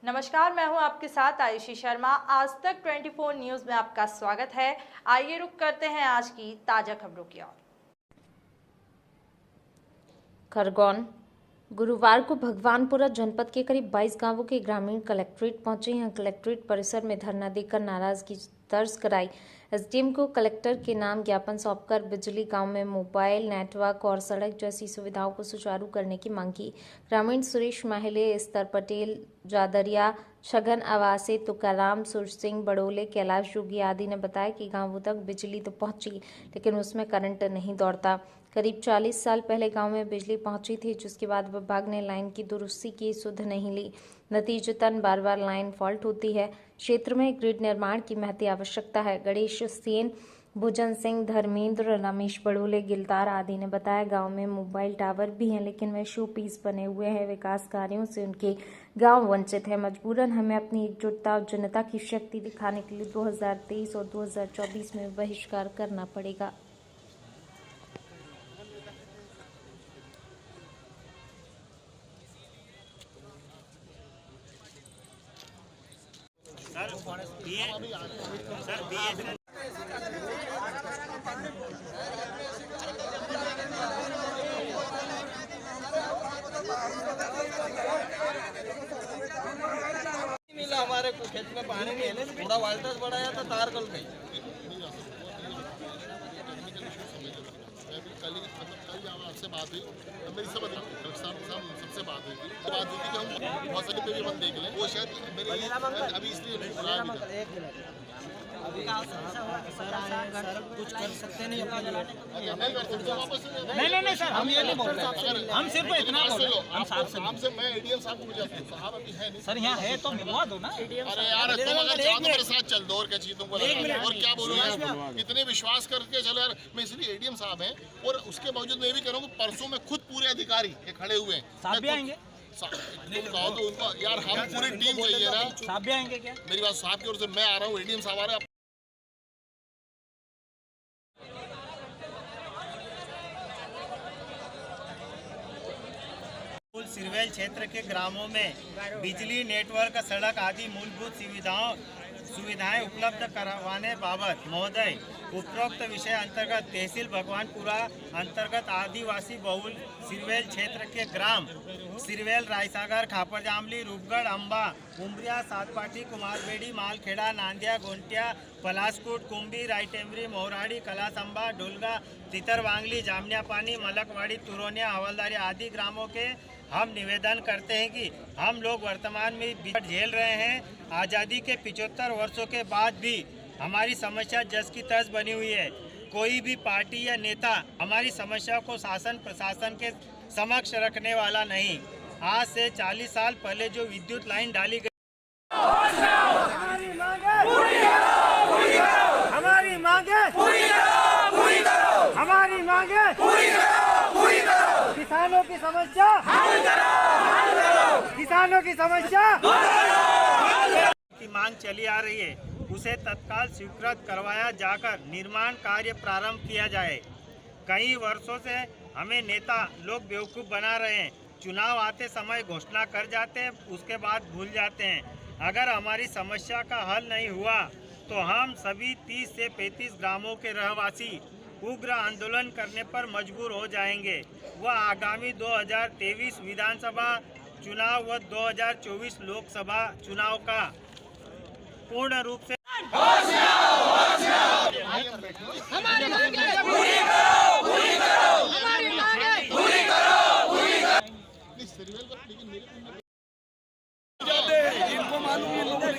नमस्कार, मैं हूं आपके साथ आयुषी शर्मा। आज तक 24 न्यूज में आपका स्वागत है। आइए रुक करते हैं आज की ताजा खबरों की ओर। खरगोन गुरुवार को भगवानपुरा जनपद के करीब 22 गांवों के ग्रामीण कलेक्ट्रेट पहुंचे। यहां कलेक्ट्रेट परिसर में धरना देकर नाराजगी दर्ज कराई। एसडीएम को कलेक्टर के नाम ज्ञापन सौंपकर बिजली, गांव में मोबाइल नेटवर्क और सड़क जैसी सुविधाओं को सुचारू करने की मांग की। ग्रामीण सुरेश माहिले, स्तर पटेल, जादरिया, छगन आवासे, तुकाराम, सुर सिंह बड़ोले, कैलाश जोगी आदि ने बताया कि गांवों तक बिजली तो पहुंची, लेकिन उसमें करंट नहीं दौड़ता। करीब 40 साल पहले गांव में बिजली पहुंची थी, जिसके बाद विभाग ने लाइन की दुरुस्ती की, सुध नहीं ली। नतीजतन बार बार लाइन फॉल्ट होती है। क्षेत्र में ग्रिड निर्माण की महती आवश्यकता है। गणेश सेन, भुजन सिंह, धर्मेंद्र, रमेश बड़ोले, गिलदार आदि ने बताया गांव में मोबाइल टावर भी हैं, लेकिन वे शो पीस बने हुए हैं। विकास कार्यों से उनके गांव वंचित है। मजबूरन हमें अपनी एकजुटता और जनता की शक्ति दिखाने के लिए 2023 और 2024 में बहिष्कार करना पड़ेगा। हमारे खेत में पानी नहीं है, थोड़ा वोल्टेज बढ़ाया तो तार कल गई। कल आपसे बात हुई, मेरी सबसे बात हुई थी कि हम बहुत सारे पे बंद देख लें। वो शायद अभी इसलिए सर कुछ कर सकते नहीं अपने नहीं सर, हम ये नहीं बोल रहे, हम सिर्फ इतना बोल रहे हैं। हमसे मैं एडीएम साहब को पूछा, साहब अभी है नहीं सर, यहाँ है तो मिलवा दो ना। अरे यार तुम अगर चाहो तो मेरे साथ चल दो, और क्या चाहिए तुमको, और क्या बोलूँ यार, इतने विश्वास करके चलो यार। मैं इसलिए एडीएम साहब हैं, और उसके बावजूद मैं भी कह रहा हूँ परसों में खुद पूरे अधिकारी खड़े हुए हैं, साहब भी आएंगे। कहो तो उनको यार, हम पूरी टीम चाहिए ना। साहब भी आएंगे क्या? मेरी बात, साहब की ओर से मैं आ रहा हूँ, एडीएम साहब आ रहे हैं। सिरवेल क्षेत्र के ग्रामों में बिजली, नेटवर्क, सड़क आदि मूलभूत सुविधाएं उपलब्ध करवाने बाबत महोदय उपरोक्त विषय अंतर्गत तहसील भगवानपुरा अंतर्गत आदिवासी बहुल सिरवेल क्षेत्र के ग्राम सिरवेल, रायसागर, खापर जामली, रूपगढ़, अम्बा, उमरिया, सातपाटी, कुमारबेड़ी, मालखेड़ा, नांदिया, गोंटिया, पलासकुट, कुंभी, रायटेमरी, मोहराड़ी, कलासंबा, डोलगा, तितरवांगली, जामनिया पानी, मलकवाड़ी, तुरोनिया, हवलदारी आदि ग्रामों के हम निवेदन करते हैं कि हम लोग वर्तमान में विकट झेल रहे हैं। आज़ादी के 75 वर्षों के बाद भी हमारी समस्या जस की तस बनी हुई है। कोई भी पार्टी या नेता हमारी समस्या को शासन प्रशासन के समक्ष रखने वाला नहीं। आज से 40 साल पहले जो विद्युत लाइन डाली गई, हमारी मांगे पूरी करो, हमारी मांगे पूरी करो, हमारी मांगे पूरी करो, किसानों की समस्या हल करो, किसानों की समस्या की मांग चली आ रही है, उसे तत्काल स्वीकृत करवाया जाकर निर्माण कार्य प्रारंभ किया जाए। कई वर्षों से हमें नेता लोग बेवकूफ़ बना रहे हैं। चुनाव आते समय घोषणा कर जाते हैं, उसके बाद भूल जाते हैं। अगर हमारी समस्या का हल नहीं हुआ तो हम सभी 30 से 35 ग्रामों के रहवासी उग्र आंदोलन करने पर मजबूर हो जाएंगे। वह आगामी 2023 विधानसभा चुनाव व 2024 लोकसभा चुनाव का पूर्ण रूप से हमारी मांगे पूरी करो, पूरी करो, हमारी मांगे पूरी करो, पूरी करो। इनको मालूम है, लोगों ने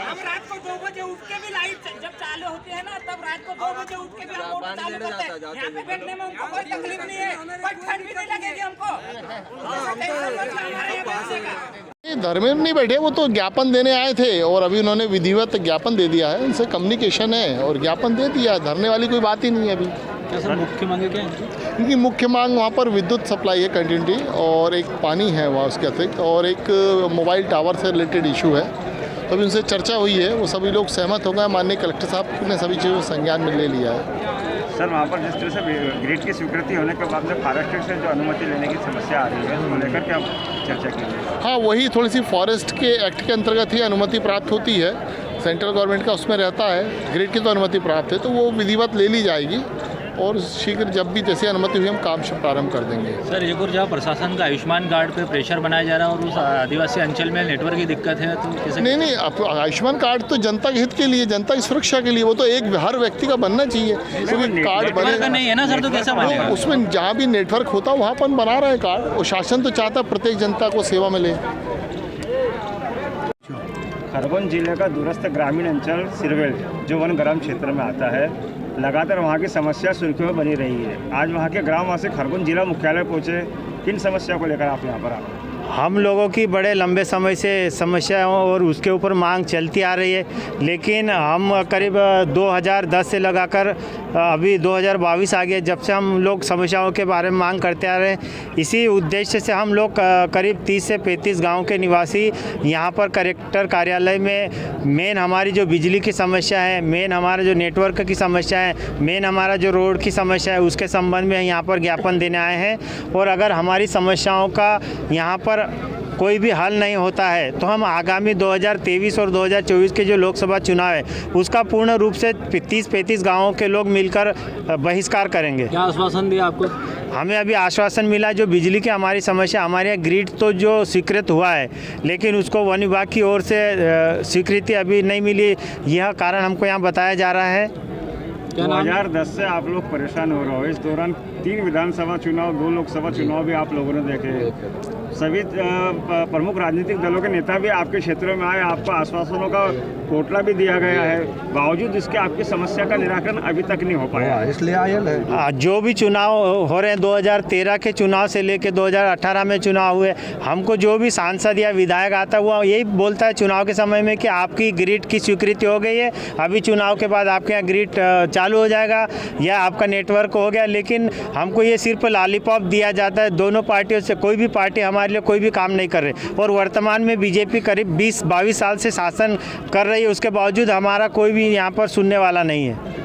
हम रात को 2 बजे उठ के भी लाइट जब चालू होती है ना, तब रात को 2 बजे उठ के भी हम मोटर चालू करते हैं। यहाँ पे बैठने में हमको कोई तकलीफ नहीं है, कोई ठंड भी नहीं लगेगी हमको। धर्मेंद्र नहीं बैठे, वो तो ज्ञापन देने आए थे और अभी उन्होंने विधिवत ज्ञापन दे दिया है। उनसे कम्युनिकेशन है और ज्ञापन दे दिया, धरने वाली कोई बात ही नहीं है अभी। क्या सर मुख्य मांगे क्या है? इनकी मुख्य मांग वहाँ पर विद्युत सप्लाई है कंटिन्यूटी, और एक पानी है वहाँ उसके अतिरिक्त, और एक मोबाइल टावर से रिलेटेड इशू है। तो अभी उनसे चर्चा हुई है, वो सभी लोग सहमत हो गए। माननीय कलेक्टर साहब ने सभी चीज़ों को संज्ञान में ले लिया है। सर वहाँ पर जिस तरह से ग्रिड की स्वीकृति होने के बाद में फॉरेस्ट से जो अनुमति लेने की समस्या आ रही है, उसको लेकर क्या चर्चा की है? हाँ, वही थोड़ी सी फॉरेस्ट के एक्ट के अंतर्गत ही अनुमति प्राप्त होती है, सेंट्रल गवर्नमेंट का उसमें रहता है। ग्रिड की तो अनुमति प्राप्त है, तो वो विधिवत ले ली जाएगी, और शीघ्र जब भी जैसे अनुमति हुई हम काम प्रारंभ कर देंगे। सर एक और जहाँ प्रशासन का आयुष्मान कार्ड पे प्रेशर बनाया जा रहा है और उस आदिवासी अंचल में नेटवर्क की दिक्कत है, तो कैसे? नहीं, अब आयुष्मान कार्ड तो जनता के हित के लिए, जनता की सुरक्षा के लिए, वो तो एक हर व्यक्ति का बनना चाहिए, क्योंकि कार्ड बनेगा नहीं है ना सर, तो कैसे बनेगा? उसमें जहाँ भी नेटवर्क होता है वहाँ पर बना रहा है कार्ड, और शासन तो चाहता है प्रत्येक जनता को सेवा मिले। खरगोन जिले का दूरस्थ ग्रामीण अंचल सिरवेल जो वन ग्राम क्षेत्र में आता है, लगातार वहाँ की समस्या सुर्खियों में बनी रही है। आज वहाँ के ग्रामवासी खरगोन जिला मुख्यालय पहुँचे, किन समस्या को लेकर आप यहाँ पर आए? हम लोगों की बड़े लंबे समय से समस्या और उसके ऊपर मांग चलती आ रही है, लेकिन हम करीब 2010 से लगाकर अभी 2022 आ गया, जब से हम लोग समस्याओं के बारे में मांग करते आ रहे हैं। इसी उद्देश्य से हम लोग करीब 30 से 35 गांव के निवासी यहाँ पर कलेक्टर कार्यालय में मेन हमारी जो बिजली की समस्या है, मेन हमारा जो नेटवर्क की समस्या है, मेन हमारा जो रोड की समस्या है, उसके संबंध में यहाँ पर ज्ञापन देने आए हैं। और अगर हमारी समस्याओं का यहाँ पर कोई भी हल नहीं होता है तो हम आगामी 2023 और 2024 के जो लोकसभा चुनाव है उसका पूर्ण रूप से 30-35 गांवों के लोग मिलकर बहिष्कार करेंगे। क्या आश्वासन दिया आपको? हमें अभी आश्वासन मिला जो बिजली की हमारी समस्या, हमारे यहाँ ग्रिड तो जो स्वीकृत हुआ है, लेकिन उसको वन विभाग की ओर से स्वीकृति अभी नहीं मिली। यह कारण हमको यहाँ बताया जा रहा है। 2010 से आप लोग परेशान हो रहे हो। इस दौरान 3 विधानसभा चुनाव, 2 लोकसभा चुनाव भी आप लोगों ने देखे। सभी प्रमुख राजनीतिक दलों के नेता भी आपके क्षेत्रों में आए, आपको आश्वासनों का कोटला भी दिया गया है, बावजूद इसके आपकी समस्या का निराकरण अभी तक नहीं हो पाया, इसलिए आयल है। जो भी चुनाव हो रहे हैं, 2013 के चुनाव से लेकर 2018 में चुनाव हुए, हमको जो भी सांसद या विधायक आता है वो यही बोलता है चुनाव के समय में कि आपकी ग्रिड की स्वीकृति हो गई है, अभी चुनाव के बाद आपके यहाँ ग्रिड चालू हो जाएगा या आपका नेटवर्क हो गया। लेकिन हमको ये सिर्फ लॉलीपॉप दिया जाता है। दोनों पार्टियों से कोई भी पार्टी हमारे लिए कोई भी काम नहीं कर रही, और वर्तमान में बीजेपी करीब 20-22 साल से शासन कर रही है, उसके बावजूद हमारा कोई भी यहाँ पर सुनने वाला नहीं है।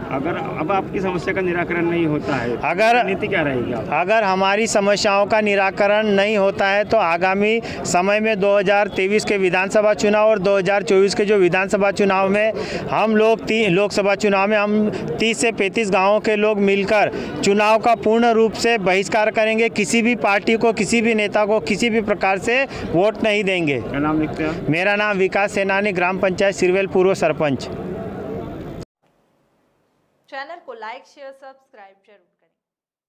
अगर अब आपकी समस्या का निराकरण नहीं होता है, अगर नीति क्या रहेगी? अगर हमारी समस्याओं का निराकरण नहीं होता है तो आगामी समय में 2023 के विधानसभा चुनाव और 2024 के जो विधानसभा चुनाव में हम लोग लोकसभा चुनाव में हम 30 से 35 गाँवों के लोग मिलकर चुनाव का पूर्ण रूप से बहिष्कार करेंगे। किसी भी पार्टी को, किसी भी नेता को किसी भी प्रकार से वोट नहीं देंगे। क्या नाम लिखते हैं? मेरा नाम विकास सेनानी, ग्राम पंचायत सिरवेल, पूर्व सरपंच। चैनल को लाइक, शेयर, सब्सक्राइब जरूर।